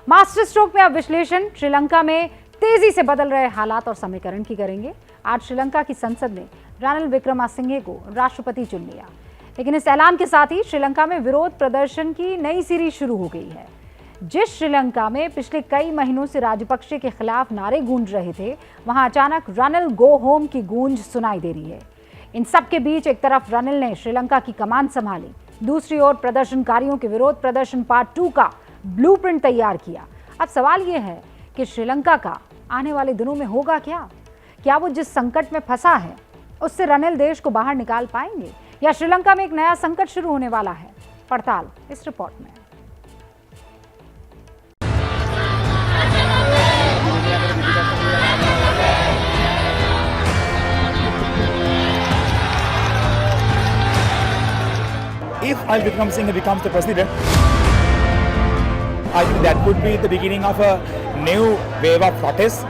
Master stroke में अब विश्लेषण श्रीलंका में तेजी से बदल रहे हालात और समीकरण की करेंगे। आज श्रीलंका की संसद ने रानिल विक्रमसिंघे को राष्ट्रपति चुन लिया, लेकिन इस ऐलान के साथ ही श्रीलंका में विरोध प्रदर्शन की नई सीरीज शुरू हो गई है। जिस श्रीलंका में पिछले कई महीनों से राजपक्षे के खिलाफ नारे गूंज रहे थे, वहां अचानक रनिल गो होम की गूंज सुनाई दे रही है। इन सब के बीच एक तरफ रनिल ने श्रीलंका की कमान संभाली, दूसरी ओर प्रदर्शनकारियों के विरोध प्रदर्शन पार्ट 2 का ब्लूप्रिंट तैयार किया। अब सवाल यह है कि श्रीलंका का आने वाले दिनों में होगा क्या? क्या वो जिस संकट में फंसा है उससे रनिल देश को बाहर निकाल पाएंगे, या श्रीलंका में एक नया संकट शुरू होने वाला है? पड़ताल इस रिपोर्ट में। If Ranil Wickremesinghe becomes the president, I think that could be the beginning of a new wave of protests.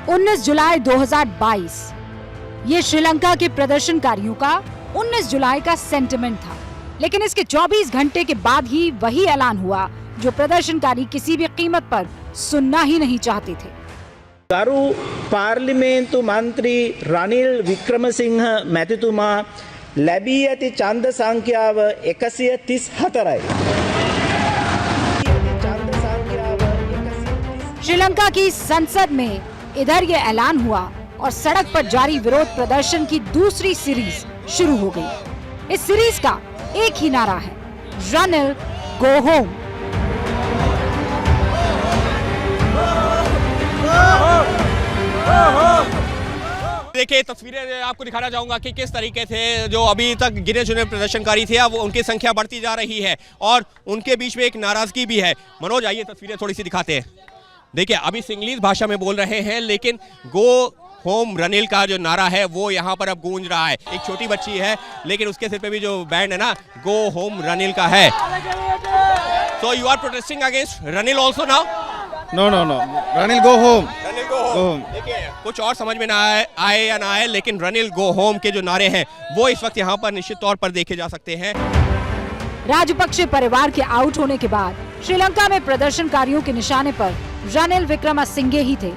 19 जुलाई 2022 ये श्रीलंका के प्रदर्शनकारियों का 19 जुलाई का सेंटिमेंट था, लेकिन इसके 24 घंटे के बाद ही वही ऐलान हुआ जो प्रदर्शनकारी किसी भी कीमत पर सुनना ही नहीं चाहते थे। ගරු පාර්ලිමේන්තු මන්ත්‍රී රනිල් වික්‍රමසිංහ මැතිතුමා ලැබී ඇති ඡන්ද සංඛ්‍යාව 134යි. श्रीलंका की संसद में इधर ये ऐलान हुआ और सड़क पर जारी विरोध प्रदर्शन की दूसरी सीरीज शुरू हो गई। इस सीरीज का एक ही नारा है, रनिल गो होम। देखिए, तस्वीरें आपको दिखाना चाहूंगा कि किस तरीके से जो अभी तक गिने चुने प्रदर्शनकारी थे, अब उनकी संख्या बढ़ती जा रही है और उनके बीच में एक नाराजगी भी है। मनोज, आइए तस्वीरें थोड़ी सी दिखाते हैं। देखिए, अभी सिंगलीज भाषा में बोल रहे हैं, लेकिन गो होम रनिल का जो नारा है वो यहाँ पर अब गूंज रहा है। एक छोटी बच्ची है, लेकिन उसके सिर पे भी जो बैंड है ना, गो होम रनिल का है। So you are protesting against Ranil also now? No, Ranil go home. देखिए, कुछ और समझ में ना आए या ना आए, लेकिन रनिल गो होम के जो नारे हैं वो इस वक्त यहाँ पर निश्चित तौर पर देखे जा सकते हैं। राजपक्षे परिवार के आउट होने के बाद श्रीलंका में प्रदर्शनकारियों के निशाने पर रनिल विक्रमसिंघे ही थे।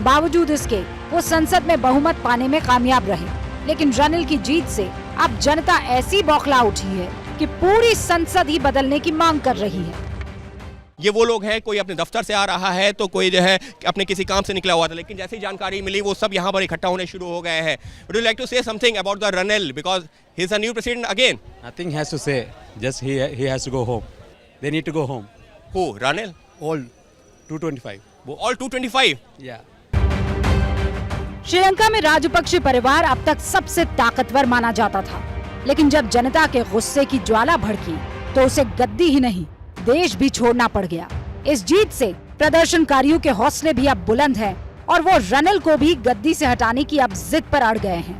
बावजूद इसके वो संसद में बहुमत पाने में कामयाब रहे, लेकिन रनिल की जीत से अब जनता ऐसी बौखला उठी है कि पूरी संसद ही बदलने की मांग कर रही है। ये वो लोग हैं, कोई अपने दफ्तर से आ रहा है तो कोई जो है अपने किसी काम से निकला हुआ था, लेकिन जैसी जानकारी मिली वो सब यहाँ पर इकट्ठा होने शुरू हो गए हैं। Would you like to say something about the Ranil because he is a new president again? Nothing has to say. Just he has to go home. They need to go home. Who? Ranil? All 225. All 225? Yeah. Sri Lanka में राजपक्षे परिवार अब तक सबसे ताकतवर माना जाता था, लेकिन जब जनता के गुस्से की ज्वाला भड़की तो उसे गद्दी ही नहीं, देश भी छोड़ना पड़ गया। इस जीत से प्रदर्शनकारियों के हौसले भी अब बुलंद हैं और वो रनिल को भी गद्दी से हटाने की अब जिद पर अड़ गए हैं।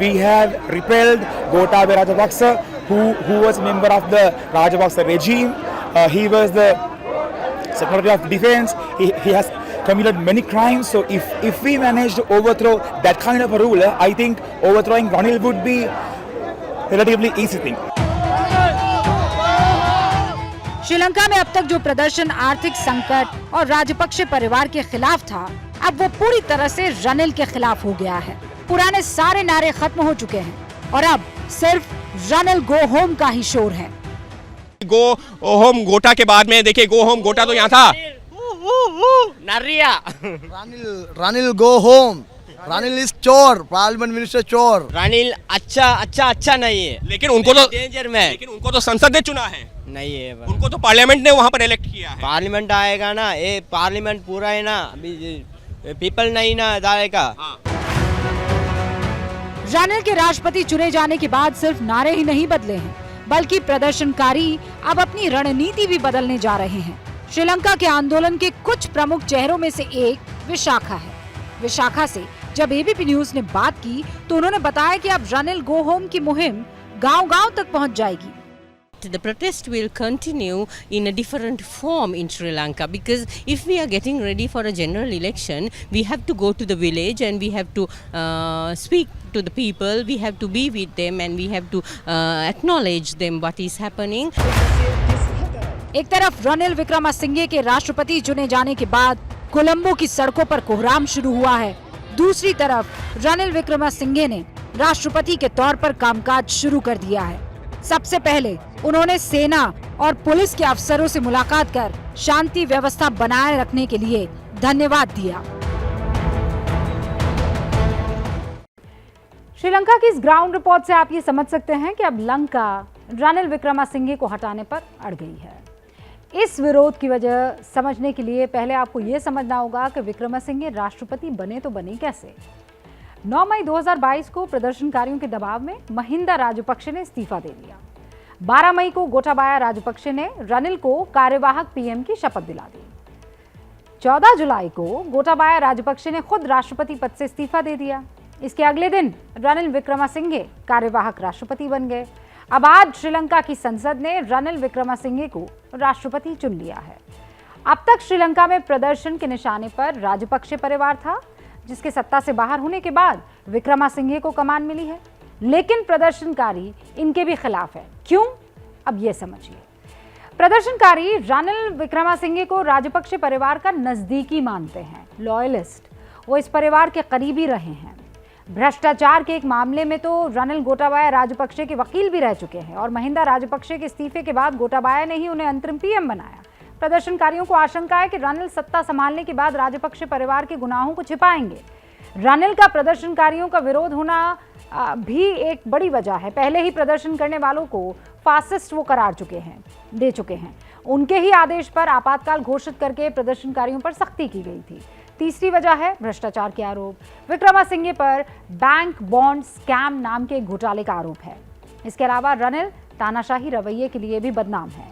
We have repelled Gotabaya Rajapaksa, who was a member of the Rajapaksa regime. He was the Secretary of Defense. He has committed many crimes. So if we manage to overthrow that kind of a ruler, I think overthrowing Ranil would be a relatively easy thing. Sri Lanka में अब तक जो प्रदर्शन आर्थिक संकट और राजपक्षे परिवार के खिलाफ था, अब वो पूरी तरह से रनिल के खिलाफ हो गया है। पुराने सारे नारे खत्म हो चुके हैं और अब सिर्फ रनिल गो होम का ही शोर है। गो होम गोटा के बाद में देखिए, गो होम गोटा तो यहाँ था। नरिया Ranil go home. Ranil is चोर, पार्लियामेंट मिनिस्टर चोर। रनिल अच्छा नहीं है, लेकिन उनको तो डेंजर में, लेकिन उनको तो संसद ने चुना है। नहीं है, उनको तो पार्लियामेंट ने वहाँ पर इलेक्ट किया है। पार्लियामेंट आएगा ना, ये पार्लियामेंट पूरा है ना, अभी पीपल नहीं ना डालेगा। रनिल के राष्ट्रपति चुने जाने के बाद सिर्फ नारे ही नहीं बदले हैं, बल्कि प्रदर्शनकारी अब अपनी रणनीति भी बदलने जा रहे हैं। श्रीलंका के आंदोलन के कुछ प्रमुख चेहरों में से एक विशाखा है। विशाखा से जब एबीपी न्यूज ने बात की तो उन्होंने बताया कि अब रनिल गो होम की मुहिम गांव-गांव तक पहुंच जाएगी। the protest will continue in a different form in Sri Lanka, because if we are getting ready for a general election, we have to go to the village and we have to speak to the people, we have to be with them and we have to acknowledge them what is happening. एक तरफ रनिल विक्रमसिंघे के राष्ट्रपति चुने जाने के बाद कोलंबो की सड़कों पर कोहराम शुरू हुआ है, दूसरी तरफ रनिल विक्रमसिंघे ने राष्ट्रपति के तौर पर कामकाज शुरू कर दिया है। सबसे पहले उन्होंने सेना और पुलिस के अफसरों से मुलाकात कर शांति व्यवस्था बनाए रखने के लिए धन्यवाद दिया। श्रीलंका की इस ग्राउंड रिपोर्ट से आप ये समझ सकते हैं कि अब लंका रनिल विक्रमसिंघे को हटाने पर अड़ गई है। इस विरोध की वजह समझने के लिए पहले आपको ये समझना होगा कि विक्रमसिंघे राष्ट्रपति बने तो बने कैसे। 9 मई 2022 को प्रदर्शनकारियों के दबाव में महिंदा राजपक्षे ने इस्तीफा दे दिया। 12 मई को गोटाबाया राजपक्षे ने रनिल को कार्यवाहक पीएम की शपथ दिला दी। 14 जुलाई को गोटाबाया राजपक्षे ने खुद राष्ट्रपति पद से इस्तीफा दे दिया। इसके अगले दिन रनिल विक्रमसिंघे कार्यवाहक राष्ट्रपति बन गए। अब आज श्रीलंका की संसद ने रनिल विक्रमसिंघे को राष्ट्रपति चुन लिया है। अब तक श्रीलंका में प्रदर्शन के निशाने पर राजपक्षे परिवार था, जिसके सत्ता से बाहर होने के बाद विक्रमसिंघे को कमान मिली है। लेकिन प्रदर्शनकारी इनके भी खिलाफ है। क्यों? अब ये समझिए। प्रदर्शनकारी रनिल विक्रमसिंघे को राजपक्षे परिवार का नजदीकी मानते हैं, लॉयलिस्ट। वो इस परिवार के करीबी रहे हैं। भ्रष्टाचार के एक मामले में तो रनिल गोटाबाया राजपक्षे के वकील भी रह चुके हैं और महिंदा राजपक्षे के इस्तीफे के बाद गोटाबाया ने ही उन्हें अंतरिम पीएम बनाया। प्रदर्शनकारियों को आशंका है कि रनिल सत्ता संभालने के बाद राजपक्षे परिवार के गुनाहों को छिपाएंगे। रनिल का प्रदर्शनकारियों का विरोध होना भी एक बड़ी वजह है। पहले ही प्रदर्शन करने वालों को फासिस्ट वो करार दे चुके हैं। उनके ही आदेश पर आपातकाल घोषित करके प्रदर्शनकारियों पर सख्ती की गई थी। तीसरी वजह है भ्रष्टाचार के आरोप। विक्रमसिंघे पर बैंक बॉन्ड स्कैम नाम के घोटाले का आरोप है। इसके अलावा रनिल तानाशाही रवैये के लिए भी बदनाम है।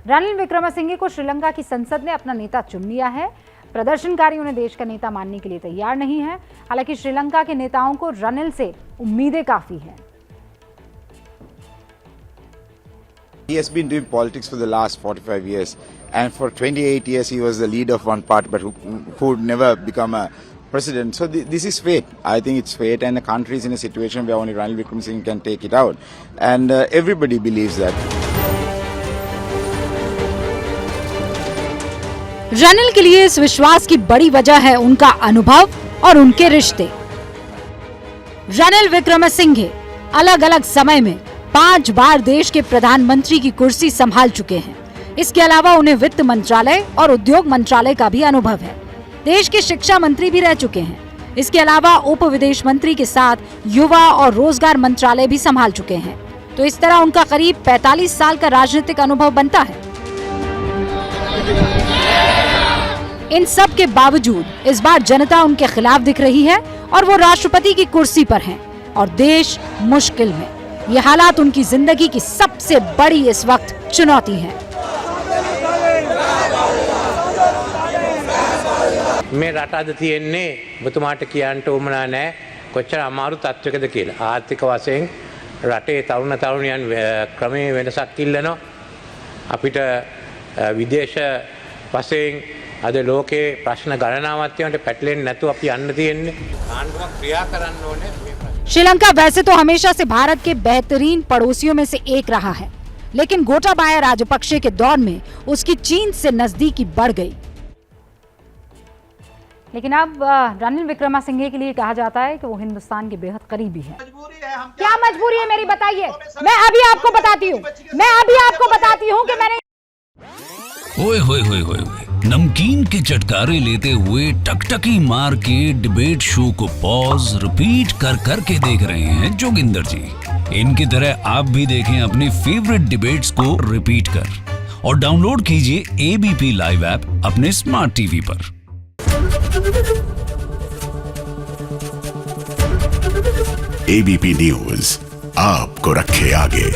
रनिल विक्रमसिंघे को श्रीलंका की संसद ने अपना नेता चुन लिया है। प्रदर्शनकारी उन्हें देश का नेता मानने के लिए तैयार नहीं है। हालांकि श्रीलंका के नेताओं को रनिल से उम्मीदें काफी हैं। He has been doing politics for the last 45 years, and for 28 years he was the leader of one party, but who would never become a president. So this is fate. I think it's fate, and the country is in a situation where only Ranil Wickremesinghe can take it out, and everybody believes that. Ranil के लिए इस विश्वास की बड़ी वजह है उनका अनुभव और उनके रिश्ते। रनिल विक्रमसिंघे अलग अलग समय में 5 बार देश के प्रधानमंत्री की कुर्सी संभाल चुके हैं। इसके अलावा उन्हें वित्त मंत्रालय और उद्योग मंत्रालय का भी अनुभव है। देश के शिक्षा मंत्री भी रह चुके हैं। इसके अलावा उप विदेश मंत्री के साथ युवा और रोजगार मंत्रालय भी संभाल चुके हैं। तो इस तरह उनका करीब 45 साल का राजनीतिक अनुभव बनता है। इन सब के बावजूद इस बार जनता उनके खिलाफ दिख रही है और वो राष्ट्रपति की कुर्सी पर हैं और देश मुश्किल में। ये हालात उनकी जिंदगी की सबसे बड़ी इस वक्त चुनौती है। මේ රටද තියෙන්නේ ඔබතුමාට කියන්න උවමනා නැහැ කොච්චර අමාරු තත්වයකද කියලා. ආර්ථික වශයෙන් රටේ තරුණ තරුණියන් ක්‍රමයේ වෙනසක් ඉල්ලනවා. අපිට විදේශ වශයෙන් අද ලෝකේ ප්‍රශ්න ගණනාවක් තියෙනට පැටලෙන්නේ නැතුව අපි යන්න තියෙන්නේ. ආණ්ඩුවක් ක්‍රියා කරන්න ඕනේ. श्रीलंका वैसे तो हमेशा से भारत के बेहतरीन पड़ोसियों में से एक रहा है, लेकिन गोटाबाया राजपक्षे के दौर में उसकी चीन से नजदीकी बढ़ गई। लेकिन अब रनिल विक्रमसिंघे के लिए कहा जाता है कि वो हिंदुस्तान के बेहद करीबी है। क्या मजबूरी है मेरी, बताइए। मैं अभी आपको बताती हूँ कि मैंने ओए होए होए होए नमकीन के चटकारे लेते हुए टकटकी मार के डिबेट शो को पॉज रिपीट कर करके देख रहे हैं जोगिंदर जी। इनकी तरह आप भी देखें अपने फेवरेट डिबेट्स को रिपीट कर और डाउनलोड कीजिए एबीपी लाइव ऐप अपने स्मार्ट टीवी पर। एबीपी न्यूज आपको रखे आगे।